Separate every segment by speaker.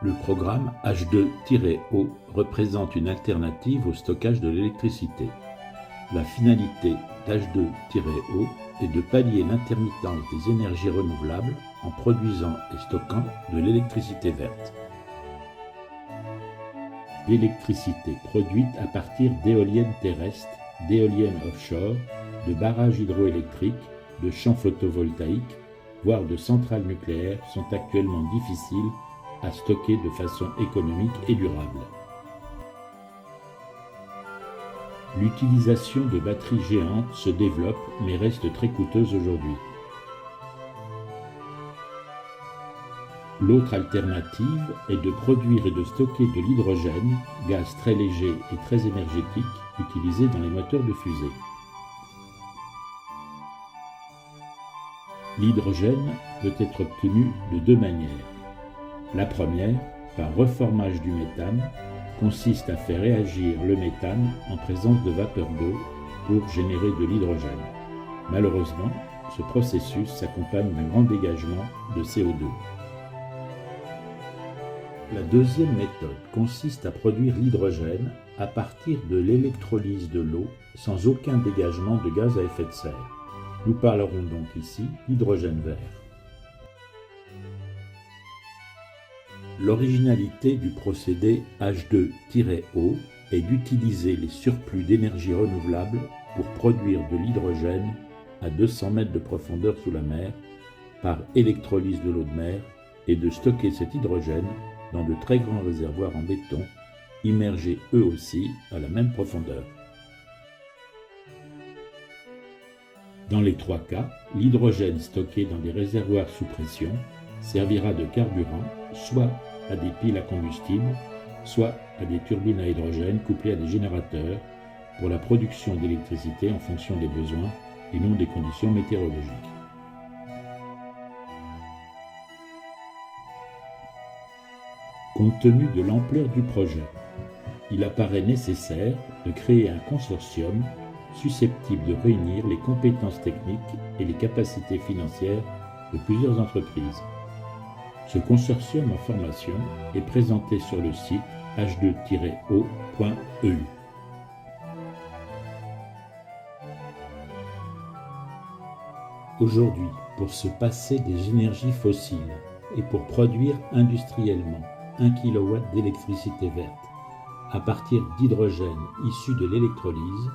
Speaker 1: Le programme H2-O représente une alternative au stockage de l'électricité. La finalité d'H2-O est de pallier l'intermittence des énergies renouvelables en produisant et stockant de l'électricité verte. L'électricité produite à partir d'éoliennes terrestres, d'éoliennes offshore, de barrages hydroélectriques, de champs photovoltaïques, voire de centrales nucléaires sont actuellement difficiles à stocker de façon économique et durable. L'utilisation de batteries géantes se développe mais reste très coûteuse aujourd'hui. L'autre alternative est de produire et de stocker de l'hydrogène, gaz très léger et très énergétique, utilisé dans les moteurs de fusée. L'hydrogène peut être obtenu de deux manières. La première, par reformage du méthane, consiste à faire réagir le méthane en présence de vapeur d'eau pour générer de l'hydrogène. Malheureusement, ce processus s'accompagne d'un grand dégagement de CO2. La deuxième méthode consiste à produire l'hydrogène à partir de l'électrolyse de l'eau sans aucun dégagement de gaz à effet de serre. Nous parlerons donc ici d'hydrogène vert. L'originalité du procédé H2-O est d'utiliser les surplus d'énergie renouvelable pour produire de l'hydrogène à 200 mètres de profondeur sous la mer par électrolyse de l'eau de mer et de stocker cet hydrogène dans de très grands réservoirs en béton, immergés eux aussi à la même profondeur. Dans les trois cas, l'hydrogène stocké dans des réservoirs sous pression servira de carburant soit à des piles à combustible, soit à des turbines à hydrogène couplées à des générateurs pour la production d'électricité en fonction des besoins et non des conditions météorologiques. Compte tenu de l'ampleur du projet, il apparaît nécessaire de créer un consortium susceptible de réunir les compétences techniques et les capacités financières de plusieurs entreprises. Ce consortium en formation est présenté sur le site h2-o.eu. Aujourd'hui, pour se passer des énergies fossiles et pour produire industriellement 1 kW d'électricité verte à partir d'hydrogène issu de l'électrolyse,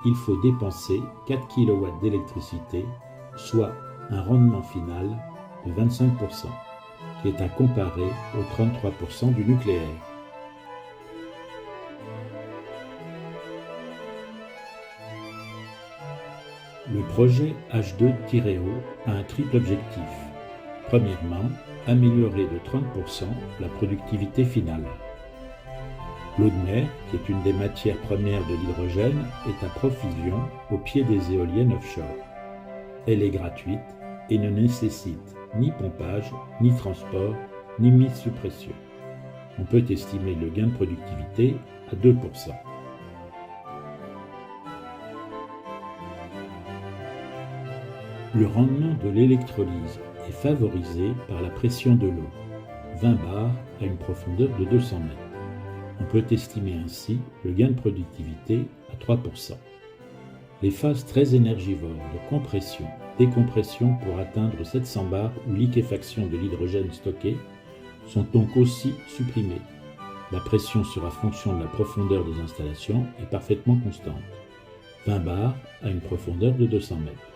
Speaker 1: il faut dépenser 4 kW d'électricité, soit un rendement final de 25%, qui est à comparer aux 33% du nucléaire. Le projet H2-O a un triple objectif. Premièrement, améliorer de 30% la productivité finale. L'eau de mer, qui est une des matières premières de l'hydrogène, est à profusion au pied des éoliennes offshore. Elle est gratuite et ne nécessite ni pompage, ni transport, ni mise sous pression. On peut estimer le gain de productivité à 2%. Le rendement de l'électrolyse est favorisé par la pression de l'eau, 20 bars à une profondeur de 200 mètres. On peut estimer ainsi le gain de productivité à 3%. Les phases très énergivores de compression, décompression pour atteindre 700 bars ou liquéfaction de l'hydrogène stocké sont donc aussi supprimées. La pression sera fonction de la profondeur des installations et parfaitement constante, 20 bars à une profondeur de 200 mètres.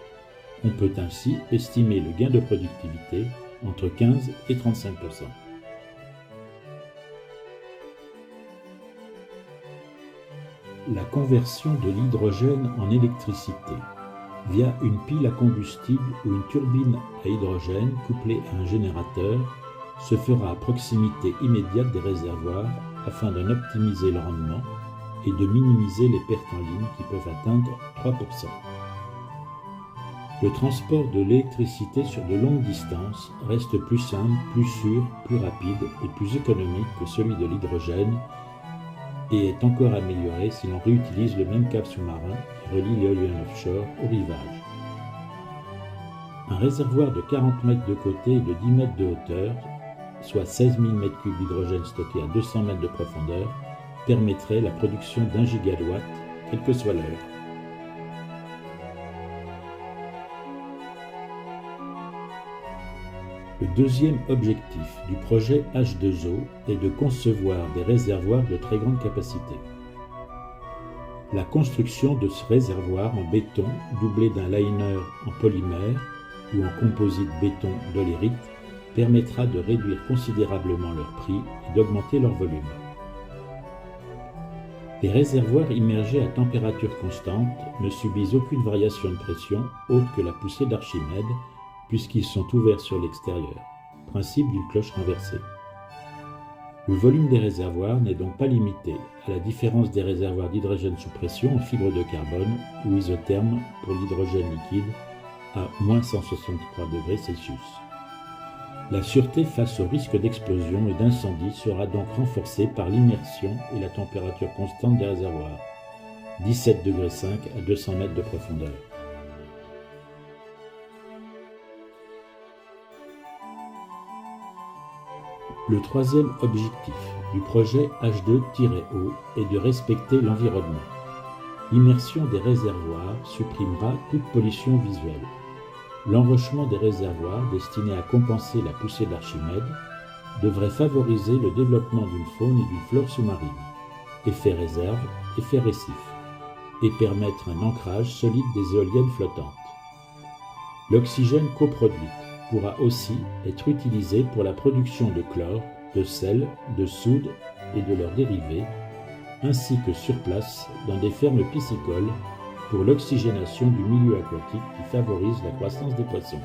Speaker 1: On peut ainsi estimer le gain de productivité entre 15 et 35%. La conversion de l'hydrogène en électricité via une pile à combustible ou une turbine à hydrogène couplée à un générateur se fera à proximité immédiate des réservoirs afin d'en optimiser le rendement et de minimiser les pertes en ligne qui peuvent atteindre 3%. Le transport de l'électricité sur de longues distances reste plus simple, plus sûr, plus rapide et plus économique que celui de l'hydrogène et est encore amélioré si l'on réutilise le même câble sous-marin qui relie l'éolienne offshore au rivage. Un réservoir de 40 mètres de côté et de 10 mètres de hauteur soit 16 000 m3 d'hydrogène stocké à 200 mètres de profondeur, permettrait la production d'1 gigawatt, quelle que soit l'heure. Le deuxième objectif du projet H2O est de concevoir des réservoirs de très grande capacité. La construction de ce réservoir en béton doublé d'un liner en polymère ou en composite béton dolérite permettra de réduire considérablement leur prix et d'augmenter leur volume. Les réservoirs immergés à température constante ne subissent aucune variation de pression autre que la poussée d'Archimède puisqu'ils sont ouverts sur l'extérieur, principe d'une cloche renversée. Le volume des réservoirs n'est donc pas limité, à la différence des réservoirs d'hydrogène sous pression en fibre de carbone ou isotherme pour l'hydrogène liquide à moins 163 degrés Celsius. La sûreté face au risque d'explosion et d'incendie sera donc renforcée par l'immersion et la température constante des réservoirs, 17,5 degrés à 200 mètres de profondeur. Le troisième objectif du projet H2-O est de respecter l'environnement. L'immersion des réservoirs supprimera toute pollution visuelle. L'enrochement des réservoirs, destiné à compenser la poussée d'Archimède, devrait favoriser le développement d'une faune et d'une flore sous-marine, effet réserve, effet récif, et permettre un ancrage solide des éoliennes flottantes. L'oxygène coproduit pourra aussi être utilisé pour la production de chlore, de sel, de soude et de leurs dérivés, ainsi que sur place dans des fermes piscicoles pour l'oxygénation du milieu aquatique qui favorise la croissance des poissons.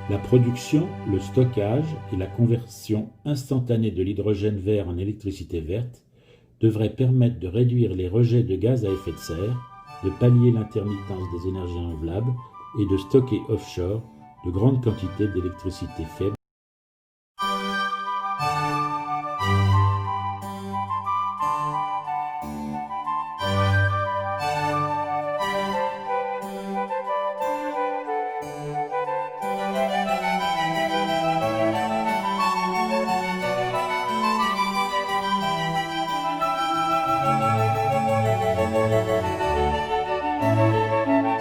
Speaker 1: La production, le stockage et la conversion instantanée de l'hydrogène vert en électricité verte devraient permettre de réduire les rejets de gaz à effet de serre, de pallier l'intermittence des énergies renouvelables et de stocker offshore de grandes quantités d'électricité faible